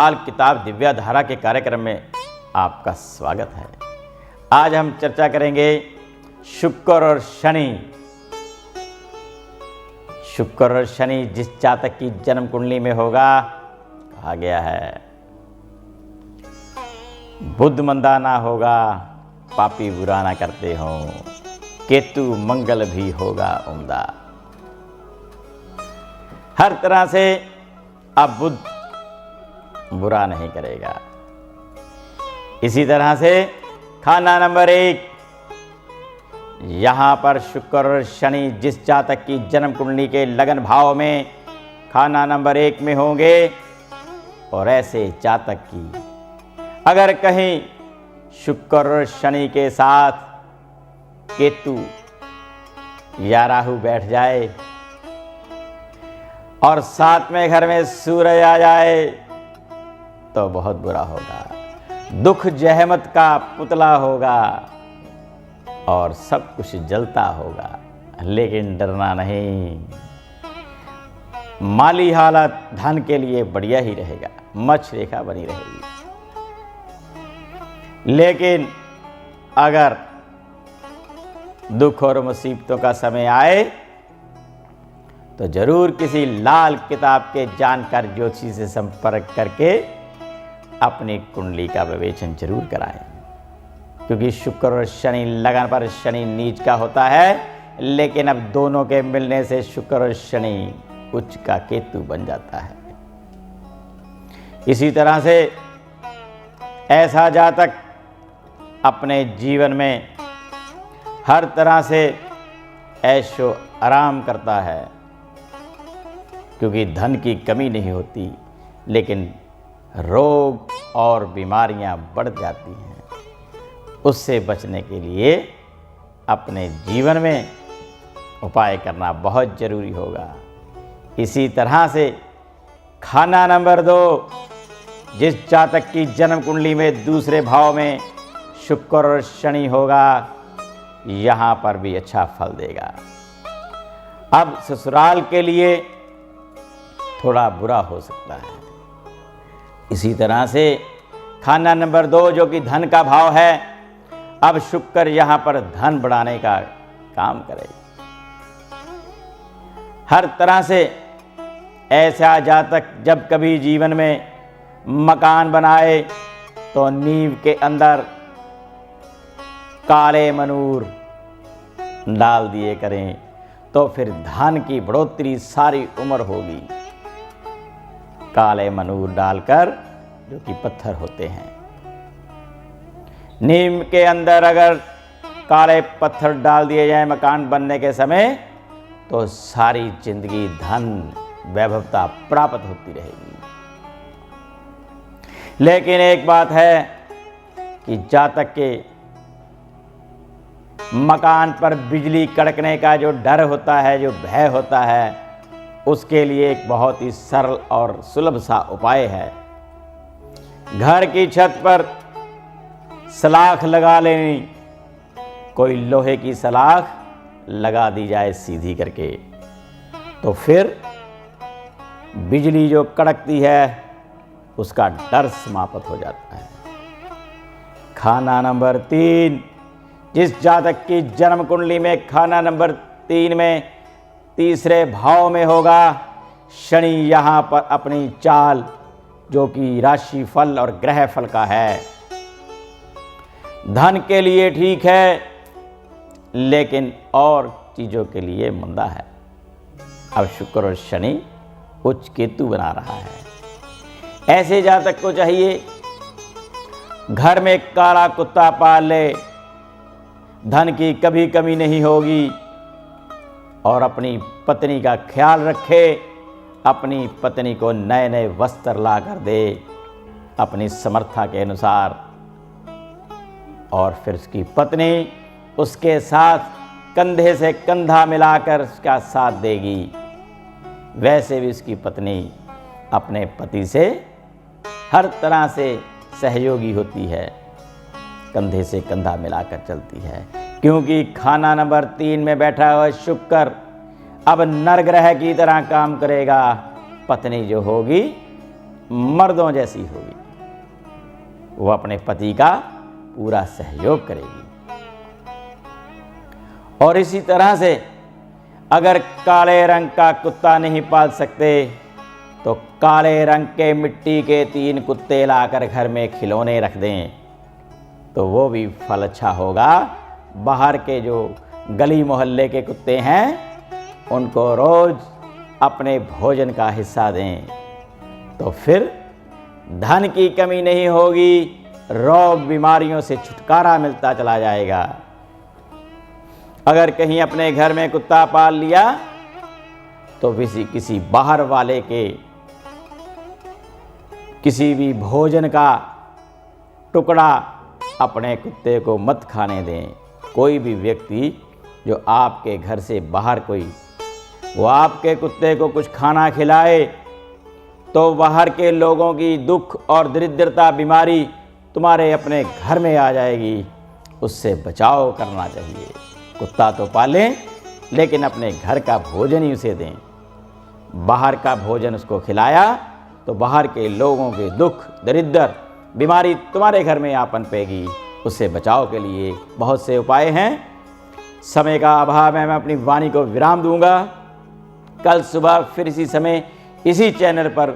लाल किताब दिव्या धारा के कार्यक्रम में आपका स्वागत है। आज हम चर्चा करेंगे शुक्र और शनि। शुक्र और शनि जिस जातक की जन्म कुंडली में होगा, कहा गया है बुध मंदा ना होगा, पापी बुरा ना करते हो, केतु मंगल भी होगा उम्दा। हर तरह से अब बुध बुरा नहीं करेगा। इसी तरह से खाना नंबर 1, यहां पर शुक्र और शनि जिस जातक की जन्म कुंडली के लगन भाव में खाना नंबर 1 में होंगे, और ऐसे जातक की अगर कहीं शुक्र और शनि के साथ केतु या राहु बैठ जाए और साथ में घर में सूरज आ जाए तो बहुत बुरा होगा। दुख जहमत का पुतला होगा और सब कुछ जलता होगा, लेकिन डरना नहीं। माली हालत धन के लिए बढ़िया ही रहेगा, मछ रेखा बनी रहेगी। लेकिन अगर दुख और मुसीबतों का समय आए तो जरूर किसी लाल किताब के जानकार ज्योतिषी से संपर्क करके अपनी कुंडली का विवेचन जरूर कराएं, क्योंकि शुक्र और शनि लगन पर शनि नीच का होता है, लेकिन अब दोनों के मिलने से शुक्र और शनि उच्च का केतु बन जाता है। इसी तरह से ऐसा जातक अपने जीवन में हर तरह से ऐशो आराम करता है, क्योंकि धन की कमी नहीं होती, लेकिन रोग और बीमारियां बढ़ जाती हैं। उससे बचने के लिए अपने जीवन में उपाय करना बहुत जरूरी होगा। इसी तरह से खाना नंबर 2, जिस जातक की जन्म कुंडली में दूसरे भाव में शुक्र और शनि होगा, यहां पर भी अच्छा फल देगा। अब ससुराल के लिए थोड़ा बुरा हो सकता है। इसी तरह से खाना नंबर 2 जो कि धन का भाव है, अब शुक्र यहां पर धन बढ़ाने का काम करेगा। हर तरह से ऐसा जातक जब कभी जीवन में मकान बनाए तो नींव के अंदर काले मनूर डाल दिए करें, तो फिर धन की बढ़ोतरी सारी उम्र होगी। काले मनूर डालकर, जो कि पत्थर होते हैं, नीम के अंदर अगर काले पत्थर डाल दिए जाए मकान बनने के समय, तो सारी जिंदगी धन वैभवता प्राप्त होती रहेगी। लेकिन एक बात है कि जातक के मकान पर बिजली कड़कने का जो डर होता है, जो भय होता है, उसके लिए एक बहुत ही सरल और सुलभ सा उपाय है। घर की छत पर सलाख लगा लेनी, कोई लोहे की सलाख लगा दी जाए सीधी करके, तो फिर बिजली जो कड़कती है उसका डर समाप्त हो जाता है। खाना नंबर 3, जिस जातक की जन्म कुंडली में खाना नंबर 3 में तीसरे भाव में होगा, शनि यहां पर अपनी चाल, जो कि राशि फल और ग्रह फल का है, धन के लिए ठीक है, लेकिन और चीजों के लिए मंदा है। अब शुक्र और शनि उच्च केतु बना रहा है। ऐसे जातक को चाहिए घर में काला कुत्ता पाल ले, धन की कभी कमी नहीं होगी, और अपनी पत्नी का ख्याल रखे, अपनी पत्नी को नए नए वस्त्र ला कर दे अपनी समर्था के अनुसार, और फिर उसकी पत्नी उसके साथ कंधे से कंधा मिलाकर उसका साथ देगी। वैसे भी उसकी पत्नी अपने पति से हर तरह से सहयोगी होती है, कंधे से कंधा मिलाकर चलती है, क्योंकि खाना नंबर 3 में बैठा हुआ शुक्र अब नर ग्रह की तरह काम करेगा। पत्नी जो होगी मर्दों जैसी होगी। वो अपने पति का पूरा सहयोग करेगी। और इसी तरह से अगर काले रंग का कुत्ता नहीं पाल सकते तो काले रंग के मिट्टी के 3 कुत्ते लाकर घर में खिलौने रख दें तो वो भी फल अच्छा होगा। बाहर के जो गली मोहल्ले के कुत्ते हैं उनको रोज अपने भोजन का हिस्सा दें तो फिर धन की कमी नहीं होगी, रोग बीमारियों से छुटकारा मिलता चला जाएगा। अगर कहीं अपने घर में कुत्ता पाल लिया तो किसी बाहर वाले के किसी भी भोजन का टुकड़ा अपने कुत्ते को मत खाने दें। कोई भी व्यक्ति जो आपके घर से बाहर वो आपके कुत्ते को कुछ खाना खिलाए तो बाहर के लोगों की दुख और दरिद्रता बीमारी तुम्हारे अपने घर में आ जाएगी। उससे बचाव करना चाहिए। कुत्ता तो पालें लेकिन अपने घर का भोजन ही उसे दें। बाहर का भोजन उसको खिलाया तो बाहर के लोगों के दुख दरिद्र बीमारी तुम्हारे घर में आ पनपेगी। उससे बचाव के लिए बहुत से उपाय हैं। समय का अभाव है, मैं अपनी वाणी को विराम दूंगा। कल सुबह फिर इसी समय इसी चैनल पर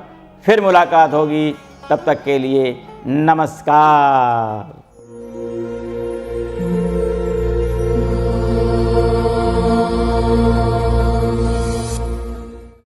फिर मुलाकात होगी। तब तक के लिए नमस्कार।